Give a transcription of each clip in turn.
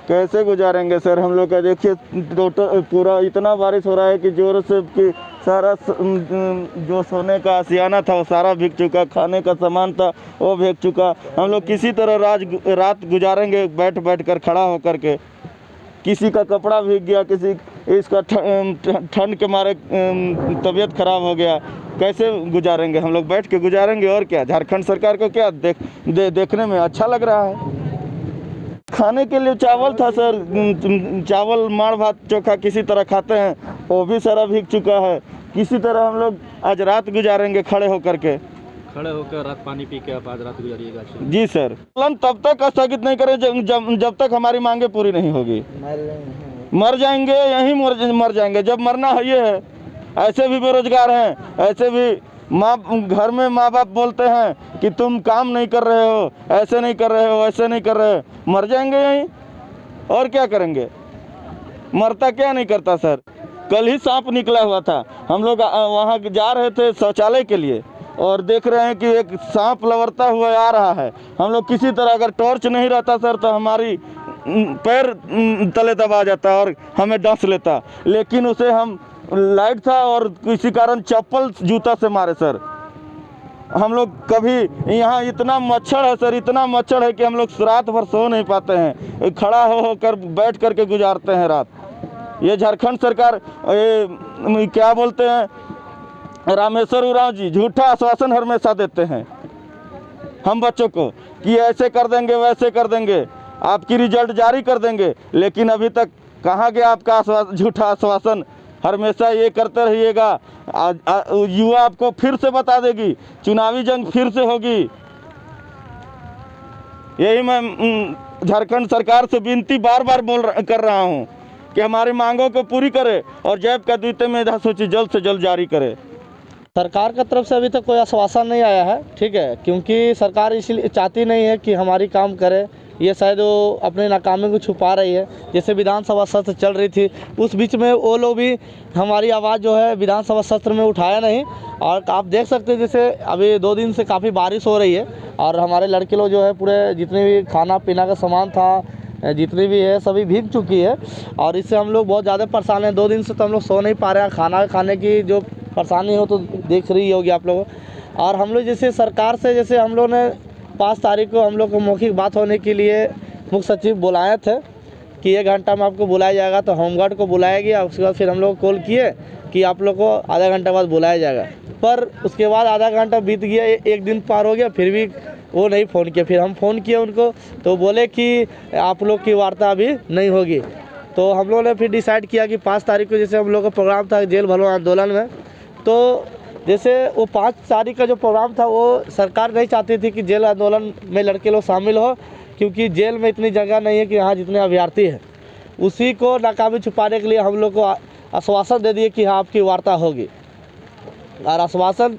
कैसे गुजारेंगे सर हम लोग का? देखिए टोटल पूरा इतना बारिश हो रहा है कि जोर से कि सारा जो सोने का आशियाना था वो सारा भीग चुका, खाने का सामान था वो भीग चुका। हम लोग किसी तरह रात गुजारेंगे बैठ बैठ कर, खड़ा होकर के। किसी का कपड़ा भीग गया, किसी इसका ठंड के मारे तबीयत खराब हो गया। कैसे गुजारेंगे हम लोग? बैठ के गुजारेंगे और क्या। झारखंड सरकार को क्या देखने में अच्छा लग रहा है? खाने के लिए चावल था सर, चावल माड़ भात चोखा किसी तरह खाते हैं, वो भी सारा भीग चुका है। किसी तरह हम लोग आज रात गुजारेंगे खड़े होकर के। खड़े होकर रात पानी पी के आप आज रात गुजारिएगा? जी सर। आंदोलन तब तक स्थगित नहीं करें जब तक हमारी मांगे पूरी नहीं होगी। मर जाएंगे, यहीं मर जाएंगे जब मरना है। ये है, ऐसे भी बेरोजगार हैं, ऐसे भी घर में माँ बाप बोलते हैं कि तुम काम नहीं कर रहे हो, ऐसे नहीं कर रहे हो, ऐसे नहीं कर रहे हो। मर जाएंगे यहीं, और क्या करेंगे? मरता क्या नहीं करता सर। कल ही सांप निकला हुआ था, हम लोग वहाँ जा रहे थे शौचालय के लिए और देख रहे हैं कि एक सांप लवरता हुआ आ रहा है। हम लोग किसी तरह, अगर टॉर्च नहीं रहता सर तो हमारी पैर तले दबा जाता और हमें डस लेता, लेकिन उसे हम लाइट था और किसी कारण चप्पल जूता से मारे सर। हम लोग कभी यहाँ इतना मच्छर है सर, इतना मच्छर है कि हम लोग रात भर सो नहीं पाते हैं, खड़ा होकर बैठ करके गुजारते हैं रात। ये झारखंड सरकार ये क्या बोलते हैं, रामेश्वर उरांव जी झूठा आश्वासन हमेशा देते हैं हम बच्चों को कि ऐसे कर देंगे, वैसे कर देंगे, आपकी रिजल्ट जारी कर देंगे। लेकिन अभी तक कहाँ गया आपका झूठा आश्वासन? हमेशा ये करते रहिएगा। युवा आपको फिर से बता देगी, चुनावी जंग फिर से होगी। यही मैं झारखंड सरकार से विनती बार बार कर रहा हूँ कि हमारी मांगों को पूरी करे और जैब का द्वितीय मेधा सूची जल्द से जल्द जारी करे। सरकार की तरफ से अभी तक कोई आश्वासन नहीं आया है, ठीक है, क्योंकि सरकार इसलिए चाहती नहीं है कि हमारी काम करे। ये शायद वो अपने नाकामी को छुपा रही है। जैसे विधानसभा सत्र चल रही थी, उस बीच में वो लोग भी हमारी आवाज़ जो है विधानसभा सत्र में उठाया नहीं। और आप देख सकते हैं जैसे अभी 2 दिन से काफ़ी बारिश हो रही है और हमारे लड़के लोग जो है पूरे जितने भी खाना पीना का सामान था, जितनी भी है सभी भीग चुकी है और इससे हम लोग बहुत ज़्यादा परेशान हैं। 2 दिन से तो हम लोग सो नहीं पा रहे हैं। खाना खाने की जो परेशानी हो तो देख रही होगी आप लोग। और हम लोग जैसे सरकार से, जैसे हम लोग ने 5 तारीख को हम लोग को मौखिक बात होने के लिए मुख्य सचिव बुलाए थे कि 1 घंटा में आपको बुलाया जाएगा, तो होमगार्ड को बुलाया गया। उसके बाद फिर हम लोग कॉल किए कि आप लोग को आधा घंटा बाद बुलाया जाएगा, पर उसके बाद आधा घंटा बीत गया, 1 दिन पार हो गया, फिर भी वो नहीं फ़ोन किया। फिर हम फ़ोन किए उनको तो बोले कि आप लोग की वार्ता अभी नहीं होगी। तो हम लोगों ने फिर डिसाइड किया कि 5 तारीख को जैसे हम लोग का प्रोग्राम था जेल भरो आंदोलन में, तो जैसे वो 5 तारीख का जो प्रोग्राम था वो सरकार नहीं चाहती थी कि जेल आंदोलन में लड़के लोग शामिल हो, क्योंकि जेल में इतनी जगह नहीं है कि यहाँ जितने अभ्यर्थी हैं। उसी को नाकामी छुपाने के लिए हम लोग को आश्वासन दे दिए कि हाँ आपकी वार्ता होगी, और आश्वासन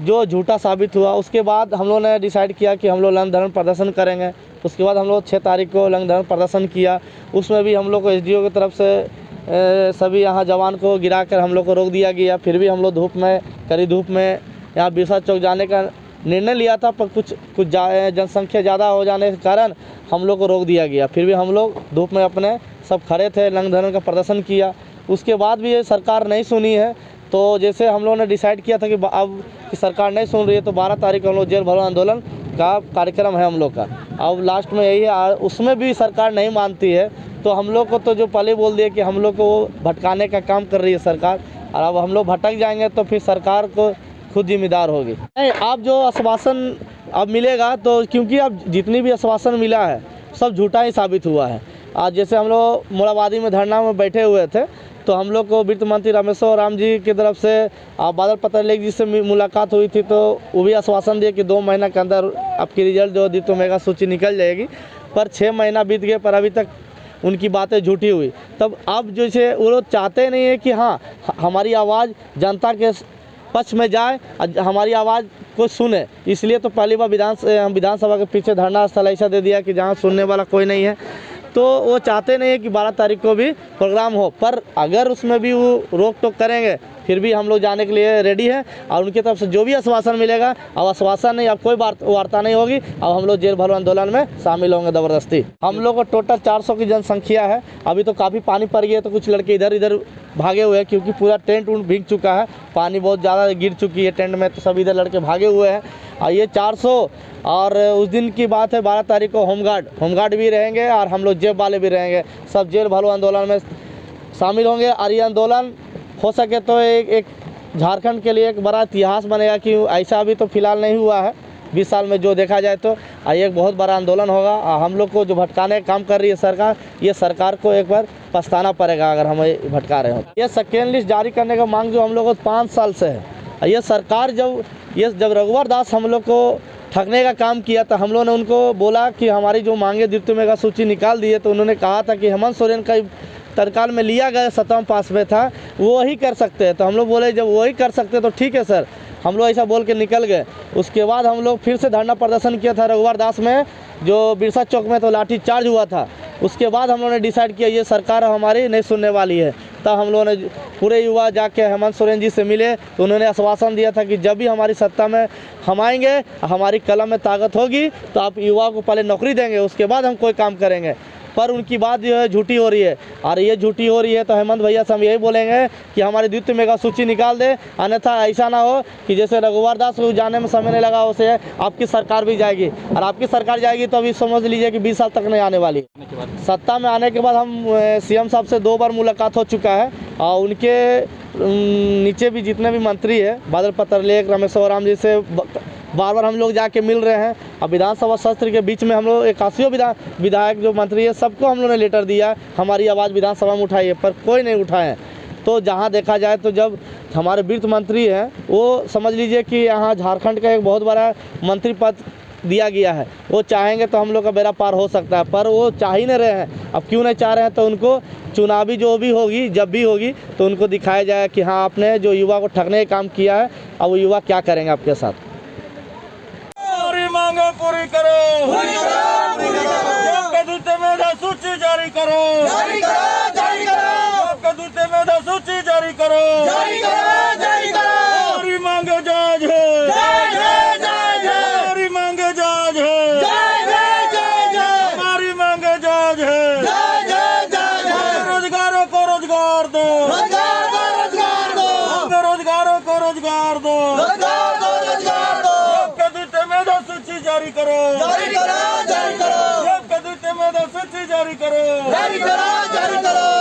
जो झूठा साबित हुआ। उसके बाद हम लोगों ने डिसाइड किया कि हम लोग लंघन धरण प्रदर्शन करेंगे। उसके बाद हम लोग 6 तारीख को लंघन धरण प्रदर्शन किया। उसमें भी हम लोग को एसडीओ की तरफ से सभी यहाँ जवान को गिराकर हम लोग को रोक दिया गया। फिर भी हम लोग धूप में, कड़ी धूप में यहाँ बिरसा चौक जाने का निर्णय लिया था, पर कुछ जनसंख्या ज़्यादा हो जाने के कारण हम लोग को रोक दिया गया। फिर भी हम लोग धूप में अपने सब खड़े थे, लंघन धरण का प्रदर्शन किया। उसके बाद भी ये सरकार नहीं सुनी है। तो जैसे हम लोगों ने डिसाइड किया था कि अब कि सरकार नहीं सुन रही है, तो 12 तारीख को हम लोग जेल भरो आंदोलन का कार्यक्रम है हम लोग का। अब लास्ट में यही है, उसमें भी सरकार नहीं मानती है, तो हम लोग को तो जो पहले बोल दिए कि हम लोग को भटकाने का काम कर रही है सरकार, और अब हम लोग भटक जाएंगे तो फिर सरकार को खुद जिम्मेदार होगी। नहीं, आप जो आश्वासन अब मिलेगा, तो क्योंकि अब जितनी भी आश्वासन मिला है सब झूठा ही साबित हुआ है। आज जैसे हम लोग मोराबादी में धरना में बैठे हुए थे, तो हम लोग को वित्त मंत्री रामेश्वर उरांव जी की तरफ से बादल पत्रलेख जी से मुलाकात हुई थी, तो वो भी आश्वासन दिए कि 2 महीना के अंदर आपकी रिजल्ट जो द्वितीय मेगा सूची निकल जाएगी। पर 6 महीना बीत गए, पर अभी तक उनकी बातें झूठी हुई। तब अब जैसे वो लोग चाहते नहीं है कि हाँ हमारी आवाज़ जनता के पक्ष में जाए, हमारी आवाज़ को सुने, इसलिए तो पहली बार विधानसभा के पीछे धरना स्थल ऐसा दे दिया कि जहाँ सुनने वाला कोई नहीं है। तो वो चाहते नहीं है कि 12 तारीख को भी प्रोग्राम हो, पर अगर उसमें भी वो रोक टोक करेंगे फिर भी हम लोग जाने के लिए रेडी हैं। और उनकी तरफ से जो भी आश्वासन मिलेगा, अब आश्वासन नहीं, अब कोई वार्ता नहीं होगी, अब हम लोग जेल भरो आंदोलन में शामिल होंगे ज़बरदस्ती। हम लोग को टोटल 400 की जनसंख्या है। अभी तो काफ़ी पानी पड़ गया, तो कुछ लड़के इधर इधर भागे हुए हैं क्योंकि पूरा टेंट उंट भीग चुका है, पानी बहुत ज़्यादा गिर चुकी है टेंट में, तो सब इधर लड़के भागे हुए हैं। और ये 400, और उस दिन की बात है 12 तारीख को होमगार्ड भी रहेंगे और हम लोग जेब वाले भी रहेंगे, सब जेल भरो आंदोलन में शामिल होंगे। और ये आंदोलन हो सके तो एक झारखंड के लिए एक बड़ा इतिहास बनेगा कि ऐसा अभी तो फिलहाल नहीं हुआ है 20 साल में जो देखा जाए, तो एक बहुत बड़ा आंदोलन होगा। हम लोग को जो भटकाने का काम कर रही है सरकार, ये सरकार को एक बार पछताना पड़ेगा अगर हम भटका रहे हो। ये सेकेंड लिस्ट जारी करने का मांग जो हम लोग को 5 साल से है। ये सरकार जब रघुवर दास हम लोग को ठगने का काम किया तो हम लोगों ने उनको बोला कि हमारी जो मांगे द्वितीय मेगा सूची निकाल दी है, तो उन्होंने कहा था कि हेमंत सोरेन का तत्काल में लिया गया 7वां पास में था, वो ही कर सकते हैं। तो हम लोग बोले जब वही कर सकते तो ठीक है सर, हम लोग ऐसा बोल के निकल गए। उसके बाद हम लोग फिर से धरना प्रदर्शन किया था रघुवर दास में, जो बिरसा चौक में, तो लाठी चार्ज हुआ था। उसके बाद हम लोगों ने डिसाइड किया ये सरकार हमारी नहीं सुनने वाली है, तब हम लोगों ने पूरे युवा जाके हेमंत सोरेन जी से मिले, तो उन्होंने आश्वासन दिया था कि जब भी हमारी सत्ता में हम आएंगे, हमारी कलम में ताकत होगी, तो आप युवा को पहले नौकरी देंगे, उसके बाद हम कोई काम करेंगे। पर उनकी बात जो है झूठी हो रही है, और ये झूठी हो रही है तो हेमंत भैया से हम यही बोलेंगे कि हमारी द्वितीय मेगा सूची निकाल दे, अन्यथा ऐसा ना हो कि जैसे रघुवर दास को जाने में समय नहीं लगा, उसे आपकी सरकार भी जाएगी, और आपकी सरकार जाएगी तो अभी समझ लीजिए कि 20 साल तक नहीं आने वाली। सत्ता में आने के बाद हम CM साहब से 2 बार मुलाकात हो चुका है, और उनके नीचे भी जितने भी मंत्री है, बादल पत्रलेख, रमेश ओराम जी से बार बार हम लोग जाके मिल रहे हैं। अब विधानसभा सत्र के बीच में हम लोग 81 विधायक जो मंत्री है सबको हम लोग ने लेटर दिया, हमारी आवाज़ विधानसभा में उठाई है, पर कोई नहीं उठाए। तो जहाँ देखा जाए तो जब हमारे वित्त मंत्री हैं, वो समझ लीजिए कि यहाँ झारखंड का एक बहुत बड़ा मंत्री पद दिया गया है, वो चाहेंगे तो हम लोग का बेड़ा पार हो सकता है, पर वो चाह ही नहीं रहे हैं। अब क्यों नहीं चाह रहे हैं, तो उनको चुनावी जो भी होगी, जब भी होगी, तो उनको दिखाया जाए कि हाँ आपने जो युवा को ठगने का काम किया है, अब वो युवा क्या करेंगे आपके साथ। मांगे पूरी करो, द्वितीय मेधा सूची जारी करो, द्वितीय मेधा सूची जारी करो, हमारी मांगे जायज है, हमारी मांगे जायज है, हमारी मांगे जायज है। बेरोजगारों को रोजगार दो, बेरोजगारों को रोजगार दो, जारी करो, जारी करो, जारी करो, द्वितीय मेधा सूची जारी करो, जारी करो, जारी करो।